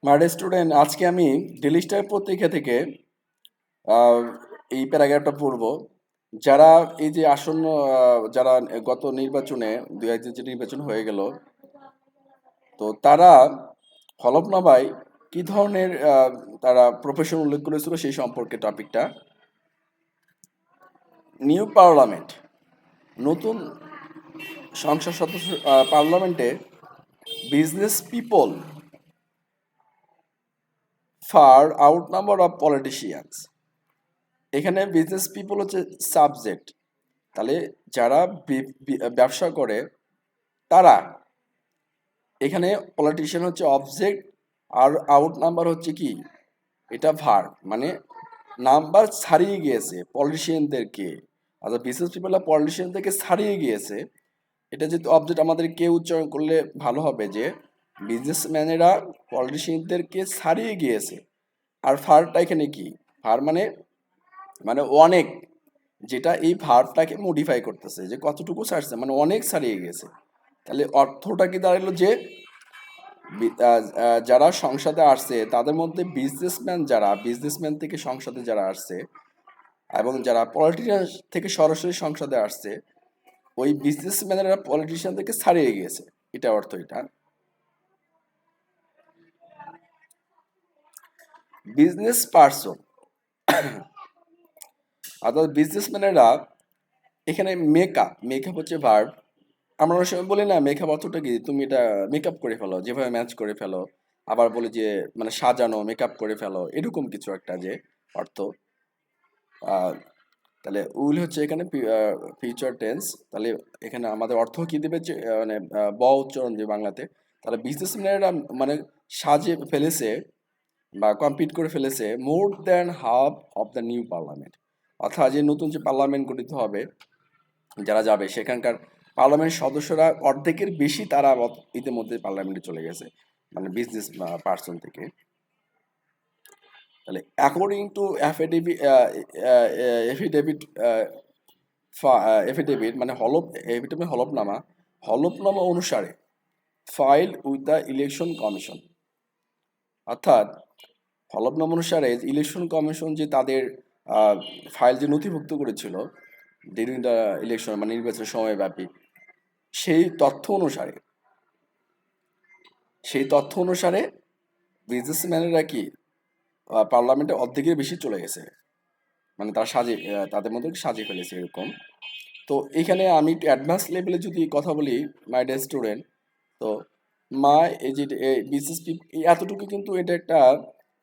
My student, আজকে আমি daily star পত্রিকা থেকে আহ, এই প্যারাগ্রাফটা পড়বো। যারা এই যে আসন্ন যারা গত নির্বাচনে 2021 যে নির্বাচন হয়ে গেল, তো তারা হলফনামায় কি ধরনের তারা প্রফেশন উল্লেখ করেছিল সেই সম্পর্কে টপিকটা। নিউ পার্লামেন্ট, নতুন সংসদ সদস্য, পার্লামেন্টে business people far out number of politicians. এখানে বিজনেস পিপল হচ্ছে সাবজেক্ট, তাহলে যারা ব্যবসা করে তারা, এখানে পলিটিশিয়ান হচ্ছে অবজেক্ট, আর আউট নাম্বার হচ্ছে কি, এটা ভার, মানে নাম্বার ছাড়িয়ে গিয়েছে পলিটিশিয়ানদেরকে। আচ্ছা, বিজনেস পিপল পলিটিশিয়ানদেরকে ছাড়িয়ে গিয়েছে, এটা যেহেতু অবজেক্ট, আমাদের কে উচ্চারণ করলে ভালো হবে যে বিজনেসম্যানেরা পলিটিশিয়ানদেরকে ছাড়িয়ে গিয়েছে। আর ফারটা এখানে কি, ফার মানে মানে অনেক, যেটা এই ভার্বটাকে মডিফাই করতেছে, যে কতটুকু ছাড়ছে, মানে অনেক ছাড়িয়ে গেছে। তাহলে অর্থটা কি দাঁড়ালো যে যারা সংসদে আসছে তাদের মধ্যে বিজনেসম্যান থেকে সংসদে যারা আসছে, এবং যারা পলিটিশিয়ান থেকে সরাসরি সংসদে আসছে, ওই বিজনেসম্যানেরা পলিটিশিয়ান থেকে ছাড়িয়ে গিয়েছে, এটা অর্থ। এটা বিজনেস পার্সন, অর্থাৎ বিজনেসম্যানেরা, এখানে মেকআপ হচ্ছে ভার্ব। আমরা অনেক সময় বলি না, মেকআপ অর্থটা কি, তুমি এটা মেকআপ করে ফেলো, যেভাবে ম্যাচ করে ফেলো। আবার বলি যে মানে সাজানো, মেকআপ করে ফেলো, এরকম কিছু একটা যে অর্থ। আহ, তাহলে উইল হচ্ছে এখানে ফিউচার টেন্স। তাহলে এখানে আমাদের অর্থ কি দেবে, যে মানে ব উচ্চারণ দিয়ে বাংলাতে। তাহলে বিজনেসম্যানেরা মানে সাজে ফেলেছে বা কমপ্লিট করে ফেলেছে more than half of the new parliament. অর্থাৎ যে নতুন যে পার্লামেন্ট গঠিত হবে, যারা যাবে সেখানকার পার্লামেন্ট সদস্যরা অর্ধেকের বেশি তারা ইতিমধ্যে পার্লামেন্টে চলে গেছে, মানে বিজনেস পার্সন থেকে। তাহলে অ্যাকর্ডিং টু এফিডেভিট এফিডেভিট মানে হলফনামা অনুসারে file with the election commission. অর্থাৎ হলফনামা অনুসারে ইলেকশন কমিশন যে তাদের ফাইল যে নথিভুক্ত করেছিল ডিউরিং দ্য ইলেকশন, মানে নির্বাচনের সময়ব্যাপী, সেই তথ্য অনুসারে বিজনেসম্যানেরা কি পার্লামেন্টে অর্ধেকের বেশি চলে গেছে, মানে তারা তাদের মধ্যে সাজিয়ে ফেলেছে এরকম। তো এখানে আমি একটু অ্যাডভান্স লেভেলে যদি কথা বলি, মাই ডিয়ার স্টুডেন্ট, তো এই যে বিজনেস এতটুকু কিন্তু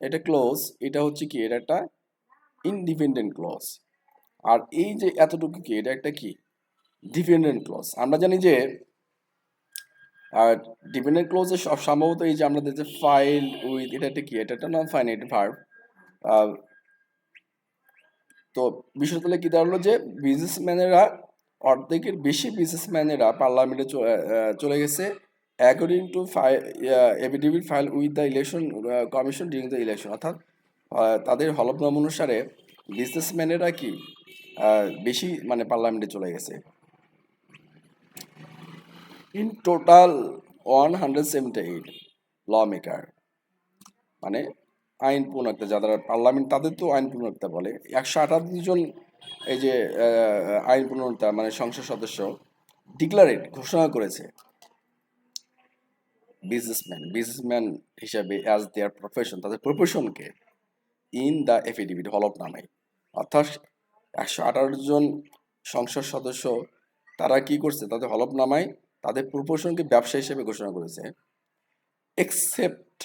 এটা ক্লোজ, এটা হচ্ছে কি, এটা একটা ইনডিপেন্ডেন্ট ক্লজ। আর এই যে এতটুকু কি, এটা একটা কি, ডিপেন্ডেন্ট ক্লজ। আমরা জানি যে আর ডিপেন্ডেন্ট ক্লোজে সব সম্ভবত এই যে আমাদের যে ফাইল উইথ, এটা একটা কি, এটা একটা নন ফাইনাইট ভার্ব। তো বিষয় তাহলে কি দাঁড়ালো যে বিজনেসম্যানেরা, অর্ধেকের বেশি বিজনেসম্যানেরা পার্লামেন্টে চলে গেছে according to affidavit file with the election commission during the election. অর্থাৎ তাদের হলফনামা অনুসারে বিজনেসম্যানেরা কি বেশি, মানে পার্লামেন্টে চলে গেছে। ইন টোটাল 178 ল মেকার, মানে আইন প্রণেতা, যারা পার্লামেন্ট তাদের তো আইন প্রণেতা বলে, 178 জন এই যে আইন প্রণেতা মানে সংসদ সদস্য ডিক্লারেট ঘোষণা করেছে বিজনেসম্যান হিসাবে অ্যাজ দেয়ার প্রফেশন, তাদের প্রফেশনকে, ইন দ্য এফিডেভিট হলফনামায়। অর্থাৎ 118 জন সংসদ সদস্য তারা কি করছে, তাদের হলফনামায় তাদের প্রফেশনকে ব্যবসা হিসেবে ঘোষণা করেছে, except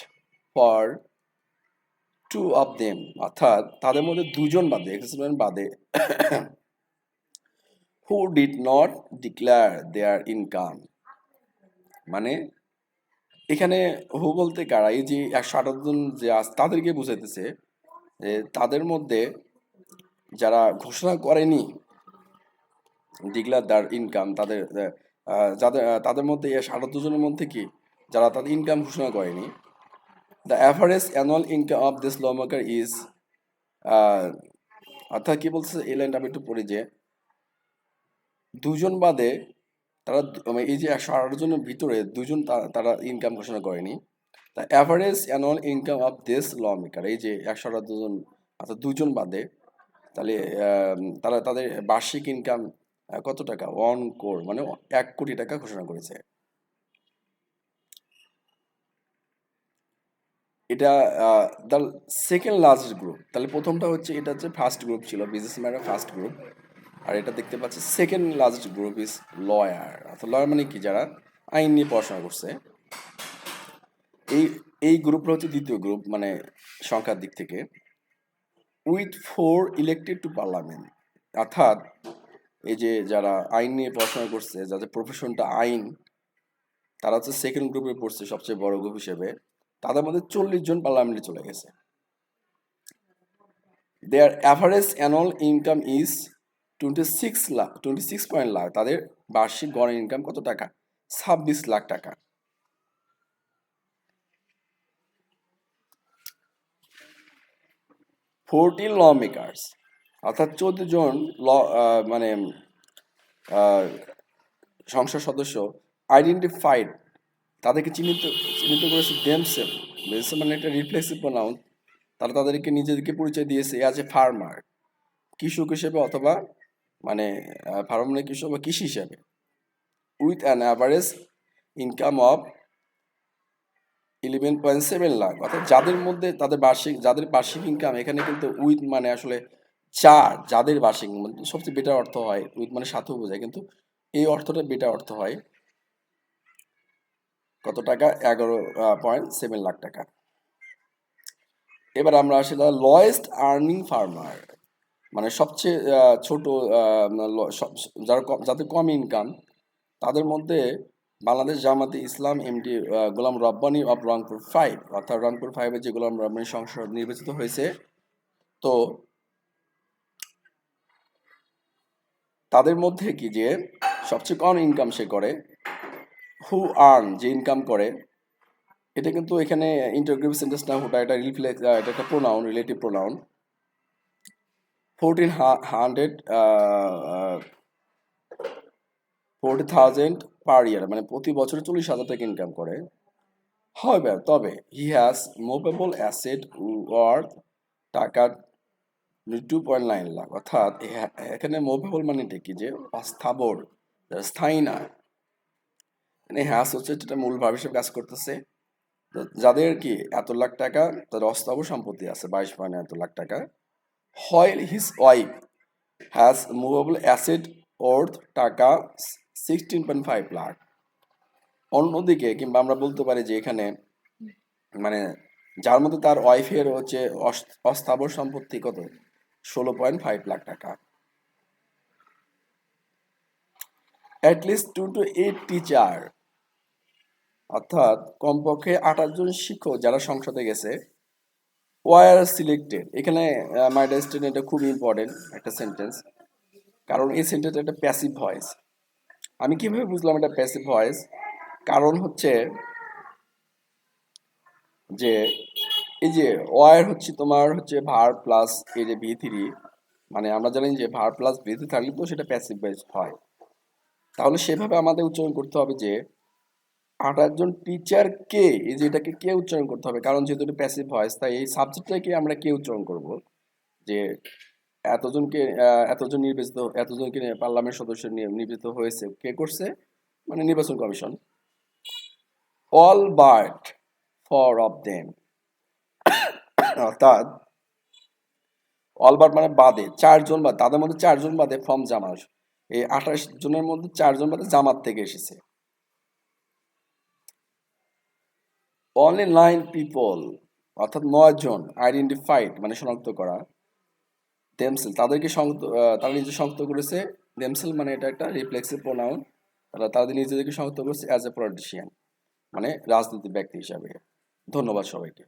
for two of them, অর্থাৎ তাদের মধ্যে দুজন বাদে, এক্সেপ্ট বাদে, who did not declare their income. মানে এখানে হু বলতে কারা, এই যে 118 জন যে তাদেরকে বুঝাইতেছে, যে তাদের মধ্যে যারা ঘোষণা করেনি ডিক্লেয়ার দেয়ার ইনকাম, তাদের মধ্যে 118 জনের মধ্যে কি, যারা তাদের ইনকাম ঘোষণা করেনি, the average annual income of this lawmaker is, অর্থাৎ কি বলছে এই লাইনটা আমি একটু পড়ি, যে দুজন বাদে তারা এই যে 118 জনের ভিতরে দুজন তারা ইনকাম ঘোষণা করেনি, the average annual income of this lawmaker, এই যে 118 জন অর্থাৎ দুজন বাদে, তাহলে তারা তাদের বার্ষিক ইনকাম কত টাকা? 1 crore, মানে 1 কোটি টাকা ঘোষণা করেছে। এটা দ্য সেকেন্ড লার্জেস্ট গ্রুপ। তাহলে প্রথমটা হচ্ছে, এটা হচ্ছে ফার্স্ট গ্রুপ ছিল, বিজনেসম্যানের ফার্স্ট গ্রুপ। আর এটা দেখতে পাচ্ছি second largest group is lawyer. অর্থাৎ লয়ার মানে কি? যারা আইন নিয়ে পড়াশোনা করছে। এই এই গ্রুপটা হচ্ছে দ্বিতীয় গ্রুপ, মানে সংখ্যার দিক থেকে। উইথ 4 ইলেক্টেড টু পার্লামেন্ট, অর্থাৎ এই যে যারা আইন নিয়ে পড়াশোনা করছে, যাদের প্রফেশনটা আইন, তারা হচ্ছে সেকেন্ড গ্রুপে পড়ছে সবচেয়ে বড় গ্রুপ হিসেবে। তাদের মধ্যে 40 জন পার্লামেন্টে চলে গেছে। Their average annual income is 26 point lakh. তাদের বার্ষিক গড় ইনকাম কত টাকা? 26 লাখ টাকা। ফোরটিন ল মেকার্স, অর্থাৎ 14 জন মানে সংসদ সদস্য আইডেন্টিফাইড, তাদেরকে চিহ্নিত চিহ্নিত করেছে দেমসেলফ। দেমসেলফ মানে একটা রিফ্লেক্সিভ প্রোনাউন। তারা তাদেরকে নিজেদেরকে পরিচয় দিয়েছে অ্যাজ এ ফার্মার, কৃষক হিসেবে, অথবা মানে ফার্মার মানে কৃষক বা কৃষি হিসেবে। With an average income of 11.7 lakh, অর্থাৎ যাদের মধ্যে যাদের বার্ষিক ইনকাম, এখানে কিন্তু উইথ মানে আসলে যাদের বার্ষিক সবচেয়ে বেটার অর্থ হয়, উইথ মানে সাথেও বোঝায়, কিন্তু এই অর্থটা বেটার অর্থ হয় কত টাকা? 11.7 লাখ টাকা। এবার আমরা আসি লয়েস্ট আর্নিং ফার্মার, মানে সবচেয়ে ছোট, যাদের কম ইনকাম, তাদের মধ্যে বাংলাদেশ জামাতে ইসলাম এমডি গোলাম রব্বানী অফ রংপুর 5, অর্থাৎ রংপুর 5-এ যে গোলাম রব্বানী সংসদ নির্বাচিত হয়েছে, তো তাদের মধ্যে কি যে সবচেয়ে কম ইনকাম সে করে, হু আর্ন, যে ইনকাম করে, এটা কিন্তু এখানে ইন্টারগ্রেটিভ সেন্টেন্স না, ওটা এটা এটা একটা প্রোনাউন, রিলেটিভ প্রোনাউন। 40,000 পার ইয়ার, মানে প্রতি বছরে 40,000 টাকা ইনকাম করে। However, তবে he has movable asset worth টাকা 2.9 লাখ, অর্থাৎ এখানে মুভেবল মানে কি? যে অস্থাবর, স্থায়ী না। মানে হ্যাজ হচ্ছে যেটা মূল ভাব হিসেবে কাজ করতেছে। যাদের কি এত লাখ টাকা, তাদের অস্থাবর সম্পত্তি আছে 22 এত লাখ টাকা। হয় his wife has movable asset worth টাকা 16.5 লাখ। অন্যদিকে, কিংবা আমরা বলতে পারি যে এখানে মানে যার মধ্যে তার ওয়াইফের হচ্ছে অস্থাবর সম্পত্তি কত? 16.5 লাখ টাকা। অ্যাটলিস্ট 2 to 8 টিচার, অর্থাৎ কমপক্ষে 28 জন শিক্ষক যারা সংসদে গেছে, ওয়ার সিলেক্টেড। এখানে মাই ডেস্টিনি, এটা খুব ইম্পর্টেন্ট একটা সেন্টেন্স, কারণ এই সেন্টেন্স একটা প্যাসিভ ভয়েস। আমি কিভাবে বুঝলাম এটা প্যাসিভ ভয়েস? কারণ হচ্ছে যে এই যে ওয়ার হচ্ছে তোমার হচ্ছে ভার প্লাস এই যে ভি3, মানে আমরা জানি যে ভার প্লাস ভি3 থাকলে তো সেটা প্যাসিভ ভয়েস হয়। তাহলে সেভাবে আমাদের উচ্চারণ করতে হবে যে 28 জন টিচার কে, এই যে এটাকে কে উচ্চারণ করতে হবে, কারণ যেহেতু এটা প্যাসিভ ভয়েস, তাই এই সাবজেক্টটাকে আমরা কে উচ্চারণ করব, যে এতজনকে পার্লামেন্ট সদস্য নির্বাচিত হয়েছে, কে করছে? মানে নির্বাচন commission. All but 4 of them, অর্থাৎ অল বাট মানে বাদে, 4 জন বাদে, তাদের মধ্যে 4 জন বাদে ফ্রম জামাত, এই 28 জনের মধ্যে 4 জন বাদে জামাত থেকে এসেছে। অনলি 9 পিপল, অর্থাৎ 9 জন আইডেন্টিফাইড মানে শনাক্ত করা, দেমসেল তারা নিজে শনাক্ত করেছে। দেমসেল মানে এটা একটা রিফ্লেক্সিভ প্রোনাউন, তাদের নিজেদেরকে শনাক্ত করেছে অ্যাজ এ পলিটিশিয়ান, মানে রাজনীতি ব্যক্তি হিসাবে। ধন্যবাদ সবাইকে।